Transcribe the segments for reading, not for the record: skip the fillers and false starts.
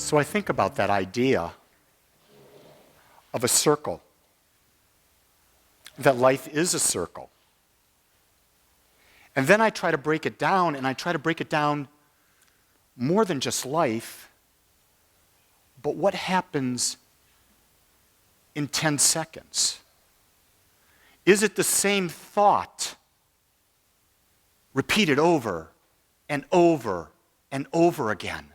So I think about that idea of a circle, that life is a circle. And then I try to break it down, and I try to break it down more than just life, but what happens in 10 seconds? Is it the same thought repeated over and over and over again?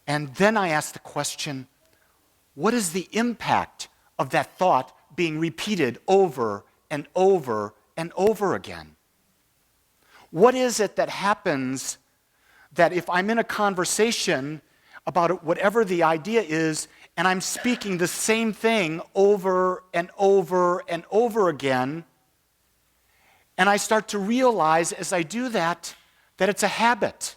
And then I ask the question, what is the impact of that thought being repeated over and over and over again? What is it that happens that if I'm in a conversation about whatever the idea is, and I'm speaking the same thing over and over and over again, and I start to realize as I do that it's a habit.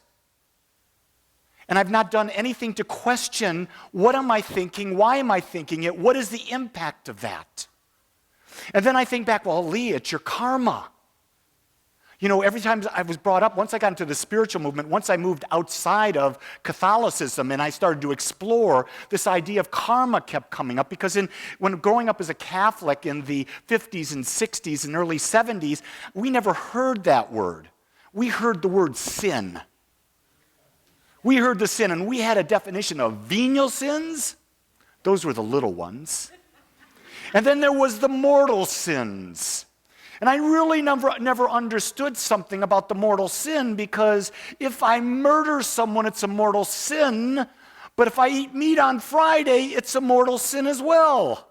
And I've not done anything to question, what am I thinking? Why am I thinking it? What is the impact of that? And then I think back, well, Lee, it's your karma. You know, every time I was brought up, once I got into the spiritual movement, once I moved outside of Catholicism and I started to explore, this idea of karma kept coming up because when growing up as a Catholic in the 50s and 60s and early 70s, we never heard that word. We heard the word sin. We heard the sin, and we had a definition of venial sins. Those were the little ones. And then there was the mortal sins. And I really never understood something about the mortal sin, because if I murder someone, it's a mortal sin. But if I eat meat on Friday, it's a mortal sin as well.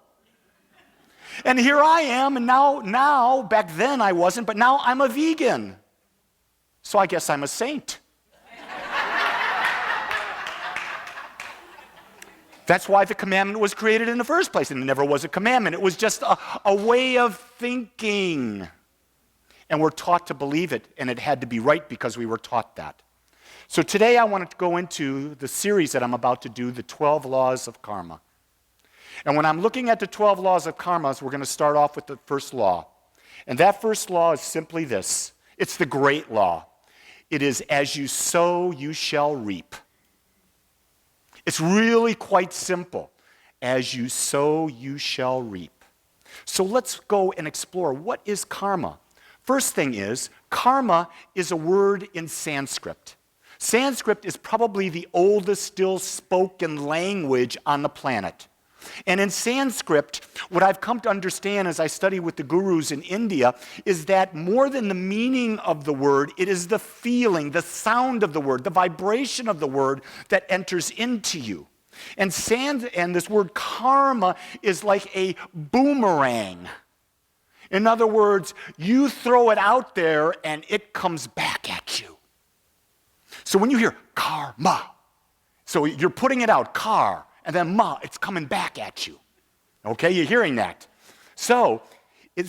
And here I am, and now, back then I wasn't, but now I'm a vegan. So I guess I'm a saint. That's why the commandment was created in the first place. And it never was a commandment. It was just a way of thinking. And we're taught to believe it, and it had to be right because we were taught that. So today I want to go into the series that I'm about to do, the 12 Laws of Karma. And when I'm looking at the 12 Laws of Karma, we're going to start off with the first law. And that first law is simply this. It's the great law. It is, as you sow, you shall reap. It's really quite simple. As you sow, you shall reap. So let's go and explore, what is karma? First thing is, karma is a word in Sanskrit. Sanskrit is probably the oldest still spoken language on the planet. And in Sanskrit, what I've come to understand as I study with the gurus in India is that more than the meaning of the word, it is the feeling, the sound of the word, the vibration of the word that enters into you. And this word karma is like a boomerang. In other words, you throw it out there and it comes back at you. So when you hear karma, so you're putting it out, and then it's coming back at you. Okay, you're hearing that. So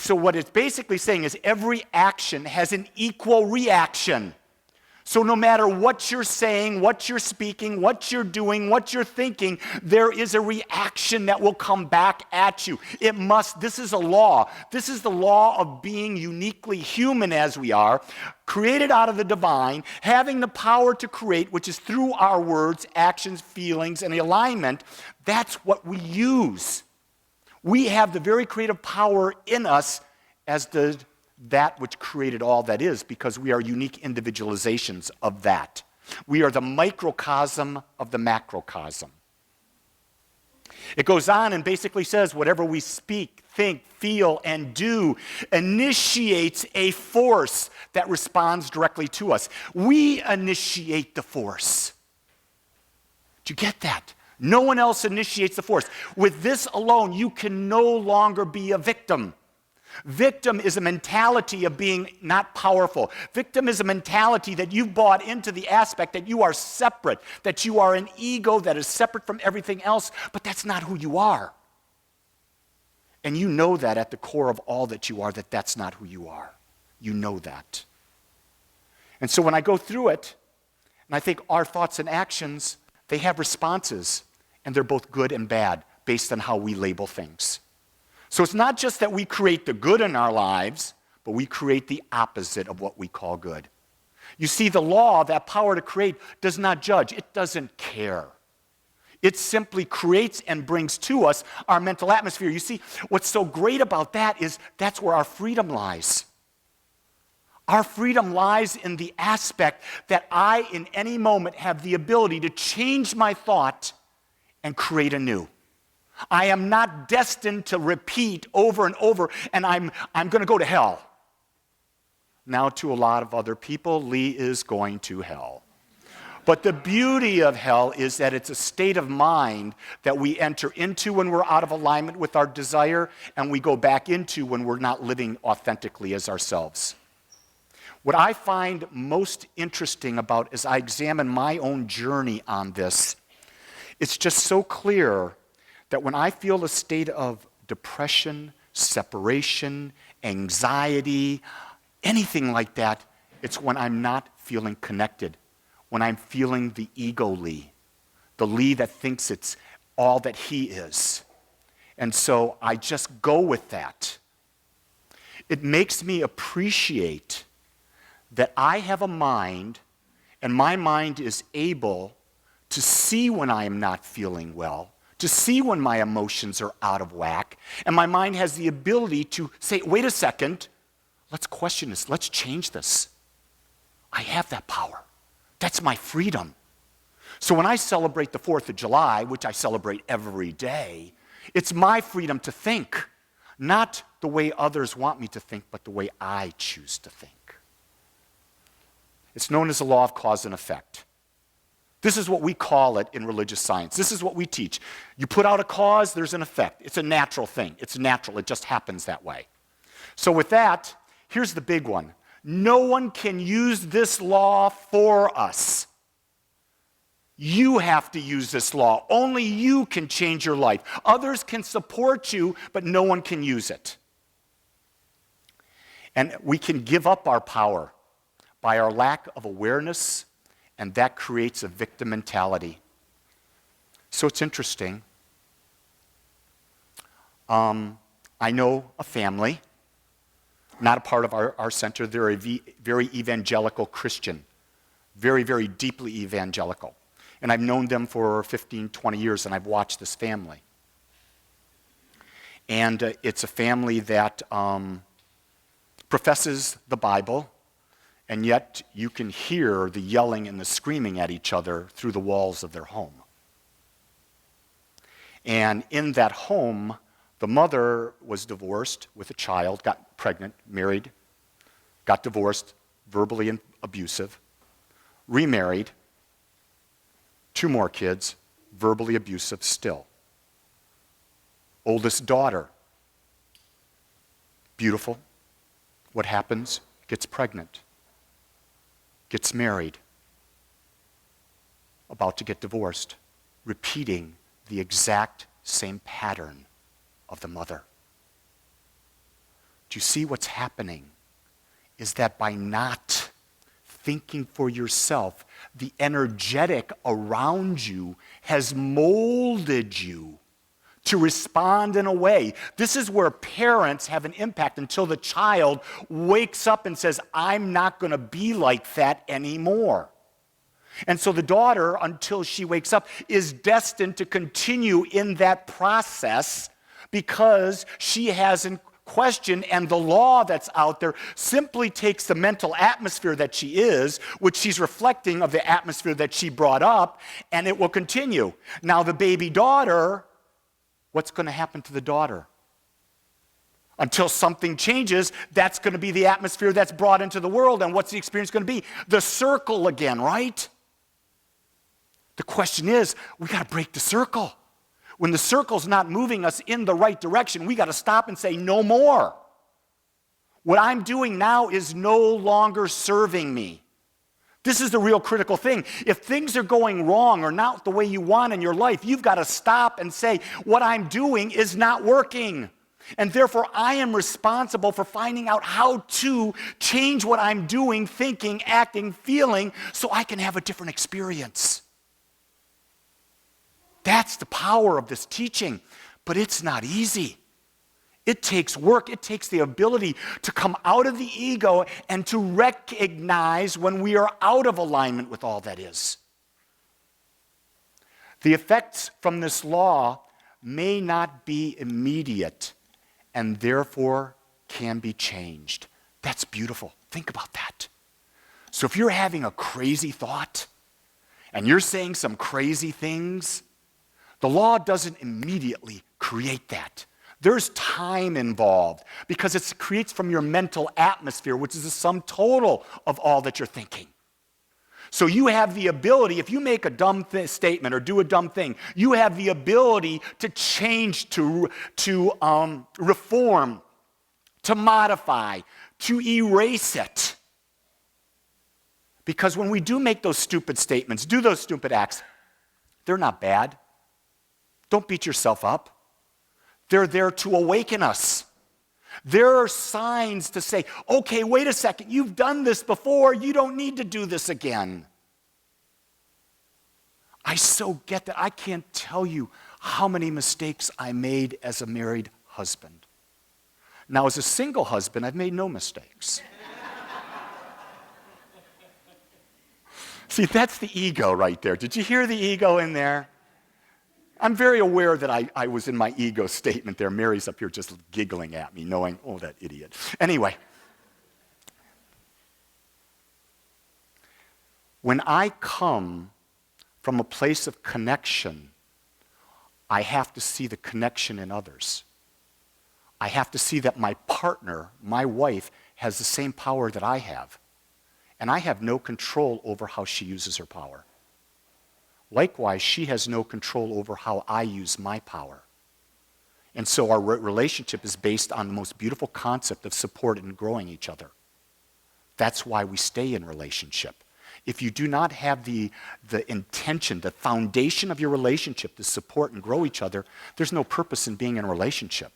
what it's basically saying is every action has an equal reaction. So no matter what you're saying, what you're speaking, what you're doing, what you're thinking, there is a reaction that will come back at you. This is a law. This is the law of being uniquely human as we are, created out of the divine, having the power to create, which is through our words, actions, feelings, and alignment. That's what we use. We have the very creative power in us as that which created all that is, because we are unique individualizations of that. We are the microcosm of the macrocosm. It goes on and basically says whatever we speak, think, feel, and do initiates a force that responds directly to us. We initiate the force. Do you get that? No one else initiates the force. With this alone, you can no longer be a victim. Victim is a mentality of being not powerful. Victim is a mentality that you've bought into the aspect that you are separate, that you are an ego that is separate from everything else, but that's not who you are. And you know that at the core of all that you are, that's not who you are. You know that. And so when I go through it, and I think our thoughts and actions, they have responses, and they're both good and bad based on how we label things. So it's not just that we create the good in our lives, but we create the opposite of what we call good. You see, the law, that power to create, does not judge. It doesn't care. It simply creates and brings to us our mental atmosphere. You see, what's so great about that is that's where our freedom lies. Our freedom lies in the aspect that I, in any moment, have the ability to change my thought and create anew. I am not destined to repeat over and over, and I'm going to go to hell. Now, to a lot of other people, Lee is going to hell. But the beauty of hell is that it's a state of mind that we enter into when we're out of alignment with our desire, and we go back into when we're not living authentically as ourselves. What I find most interesting about as I examine my own journey on this, it's just so clear that when I feel a state of depression, separation, anxiety, anything like that, it's when I'm not feeling connected, when I'm feeling the ego Lee, the Lee that thinks it's all that he is. And so I just go with that. It makes me appreciate that I have a mind, and my mind is able to see when I am not feeling well, to see when my emotions are out of whack, and my mind has the ability to say, wait a second, let's question this, let's change this. I have that power. That's my freedom. So when I celebrate the 4th of July, which I celebrate every day, it's my freedom to think, not the way others want me to think, but the way I choose to think. It's known as the law of cause and effect. This is what we call it in religious science. This is what we teach. You put out a cause, there's an effect. It's a natural thing. It's natural. It just happens that way. So with that, here's the big one. No one can use this law for us. You have to use this law. Only you can change your life. Others can support you, but no one can use it. And we can give up our power by our lack of awareness, and that creates a victim mentality. So it's interesting. I know a family, not a part of our center. They're a very evangelical Christian, very, very deeply evangelical. And I've known them for 15, 20 years, and I've watched this family. And it's a family that professes the Bible, and yet you can hear the yelling and the screaming at each other through the walls of their home. And in that home, the mother was divorced with a child, got pregnant, married, got divorced, verbally abusive, remarried, 2 more kids, verbally abusive still. Oldest daughter, beautiful. What happens? Gets pregnant. Gets married, about to get divorced, repeating the exact same pattern of the mother. Do you see what's happening? Is that by not thinking for yourself, the energetic around you has molded you to respond in a way. This is where parents have an impact until the child wakes up and says, I'm not going to be like that anymore. And so the daughter, until she wakes up, is destined to continue in that process because she hasn't questioned, and the law that's out there simply takes the mental atmosphere that she is, which she's reflecting of the atmosphere that she brought up, and it will continue. Now the baby daughter, what's going to happen to the daughter? Until something changes, that's going to be the atmosphere that's brought into the world. And what's the experience going to be? The circle again, right? The question is, we got to break the circle. When the circle's not moving us in the right direction, we got to stop and say, no more. What I'm doing now is no longer serving me. This is the real critical thing. If things are going wrong or not the way you want in your life, you've got to stop and say, what I'm doing is not working. And therefore, I am responsible for finding out how to change what I'm doing, thinking, acting, feeling, so I can have a different experience. That's the power of this teaching. But it's not easy. It takes work. It takes the ability to come out of the ego and to recognize when we are out of alignment with all that is. The effects from this law may not be immediate and therefore can be changed. That's beautiful. Think about that. So if you're having a crazy thought and you're saying some crazy things, the law doesn't immediately create that. There's time involved because it creates from your mental atmosphere, which is the sum total of all that you're thinking. So you have the ability, if you make a dumb statement or do a dumb thing, you have the ability to change, to reform, to modify, to erase it. Because when we do make those stupid statements, do those stupid acts, they're not bad. Don't beat yourself up. They're there to awaken us. There are signs to say, okay, wait a second, you've done this before, you don't need to do this again. I so get that. I can't tell you how many mistakes I made as a married husband. Now, as a single husband, I've made no mistakes. See, that's the ego right there. Did you hear the ego in there? I'm very aware that I was in my ego statement there. Mary's up here just giggling at me, knowing, oh, that idiot. Anyway, when I come from a place of connection, I have to see the connection in others. I have to see that my partner, my wife, has the same power that I have. And I have no control over how she uses her power. Likewise, she has no control over how I use my power. And so our relationship is based on the most beautiful concept of support and growing each other. That's why we stay in relationship. If you do not have the intention, the foundation of your relationship to support and grow each other, there's no purpose in being in a relationship.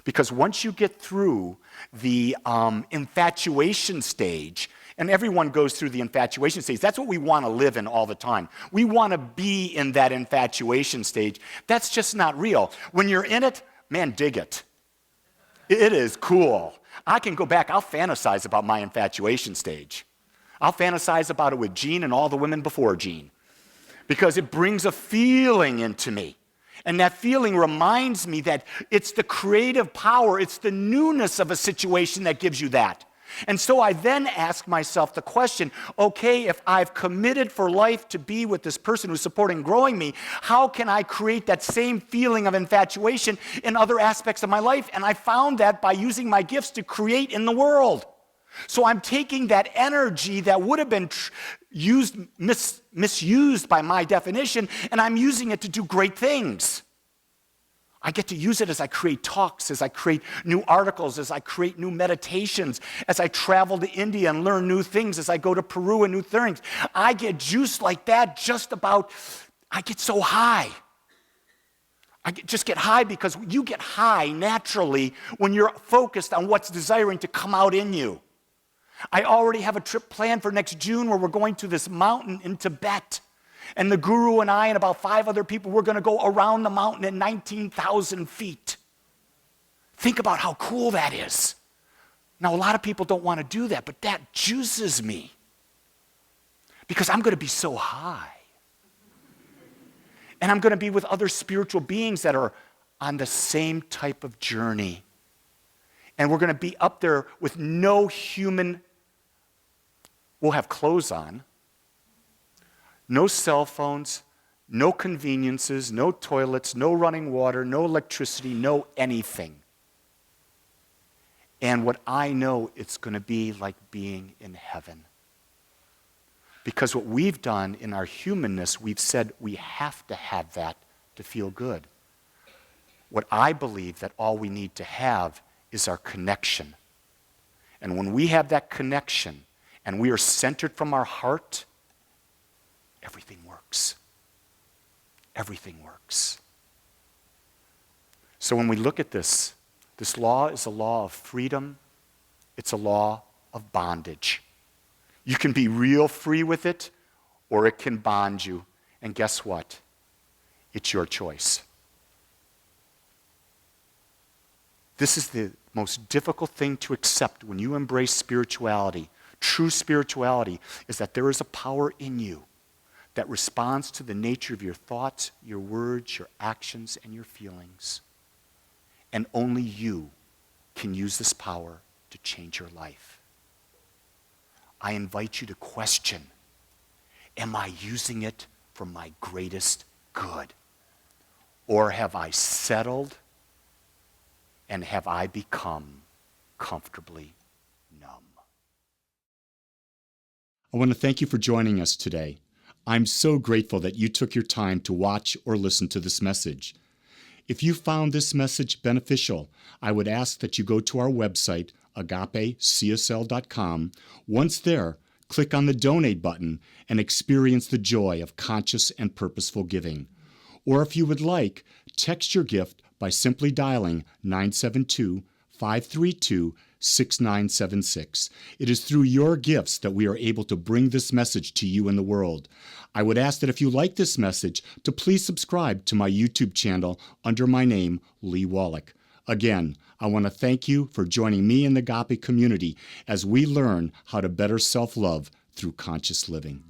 Because once you get through the infatuation stage, and everyone goes through the infatuation stage. That's what we want to live in all the time. We want to be in that infatuation stage. That's just not real. When you're in it, man, dig it. It is cool. I can go back. I'll fantasize about my infatuation stage. I'll fantasize about it with Jean and all the women before Jean because it brings a feeling into me. And that feeling reminds me that it's the creative power, it's the newness of a situation that gives you that. And so I then ask myself the question, okay, if I've committed for life to be with this person who's supporting and growing me, how can I create that same feeling of infatuation in other aspects of my life? And I found that by using my gifts to create in the world. So I'm taking that energy that would have been misused by my definition, and I'm using it to do great things. I get to use it as I create talks, as I create new articles, as I create new meditations, as I travel to India and learn new things, as I go to Peru and new things. I get juiced like that I get so high. Just get high because you get high naturally when you're focused on what's desiring to come out in you. I already have a trip planned for next June where we're going to this mountain in Tibet. And the guru and I and about 5 other people, we're going to go around the mountain at 19,000 feet. Think about how cool that is. Now, a lot of people don't want to do that, but that juices me. Because I'm going to be so high. And I'm going to be with other spiritual beings that are on the same type of journey. And we're going to be up there with no human, we'll have clothes on, no cell phones, no conveniences, no toilets, no running water, no electricity, no anything. And what I know, it's going to be like being in heaven. Because what we've done in our humanness, we've said we have to have that to feel good. What I believe that all we need to have is our connection. And when we have that connection and we are centered from our heart, everything works. Everything works. So when we look at this law is a law of freedom. It's a law of bondage. You can be real free with it, or it can bond you. And guess what? It's your choice. This is the most difficult thing to accept when you embrace spirituality. True spirituality is that there is a power in you that responds to the nature of your thoughts, your words, your actions, and your feelings. And only you can use this power to change your life. I invite you to question, am I using it for my greatest good? Or have I settled and have I become comfortably numb? I want to thank you for joining us today. I'm so grateful that you took your time to watch or listen to this message. If you found this message beneficial, I would ask that you go to our website, agapecsl.com. Once there, click on the donate button and experience the joy of conscious and purposeful giving. Or if you would like, text your gift by simply dialing 972-532-6976. It is through your gifts that we are able to bring this message to you in the world. I would ask that if you like this message, to please subscribe to my YouTube channel under my name, Lee Wolak. Again, I want to thank you for joining me in the Agape community as we learn how to better self-love through conscious living.